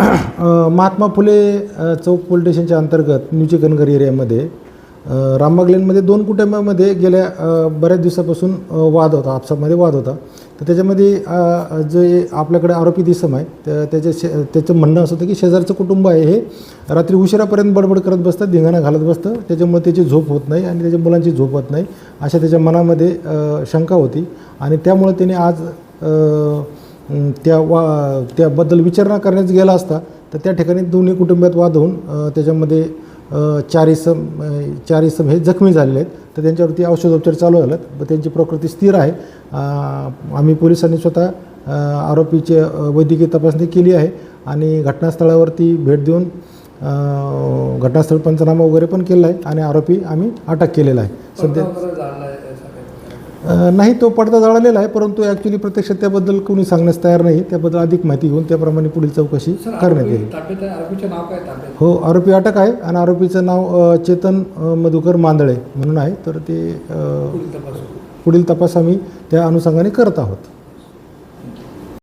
महात्मा फुले चौक police स्टेशनच्या अंतर्गत न्यूची कनगर एरियामध्ये रामबाग लेनमध्ये 2 कुटुंबामध्ये गेल्या बऱ्याच दिवसापासून वाद होता, आपसामध्ये वाद होता. तर त्याच्यामध्ये जे आपल्याकडे आरोपी इसम आहे त्याचं म्हणणं असं होतं की शेजारचं कुटुंब आहे हे रात्री उशिरापर्यंत बडबड करत बसतं, धिंगाणा घालत बसतं, त्याच्यामुळे त्याची झोप होत नाही आणि त्याच्या मुलांची झोप होत नाही अशा त्याच्या मनामध्ये शंका होती. आणि त्यामुळे त्याने आज त्याबद्दल विचारणा करण्यास गेला असता तर त्या ठिकाणी दोन्ही कुटुंबात वाद होऊन त्याच्यामध्ये 4 इसम हे जखमी झालेले आहेत. तर त्यांच्यावरती औषधोपचार चालू झालेत व त्यांची प्रकृती स्थिर आहे. आम्ही पोलिसांनी स्वतः आरोपीची वैद्यकीय तपासणी केली आहे आणि घटनास्थळावरती भेट देऊन घटनास्थळ पंचनामा वगैरे पण केला आहे आणि आरोपी आम्ही अटक केलेला आहे. सध्या नाही, तो पडदा जळालेला आहे, परंतु ॲक्च्युली प्रत्यक्षात त्याबद्दल कोणी सांगण्यास तयार नाही. त्याबद्दल अधिक माहिती घेऊन त्याप्रमाणे पुढील चौकशी करण्यात येईल. हो, आरोपी अटक आहे आणि आरोपीचं नाव चेतन मधुकर मांदळे म्हणून आहे. तर ते पुढील तपास आम्ही त्या अनुषंगाने करत आहोत.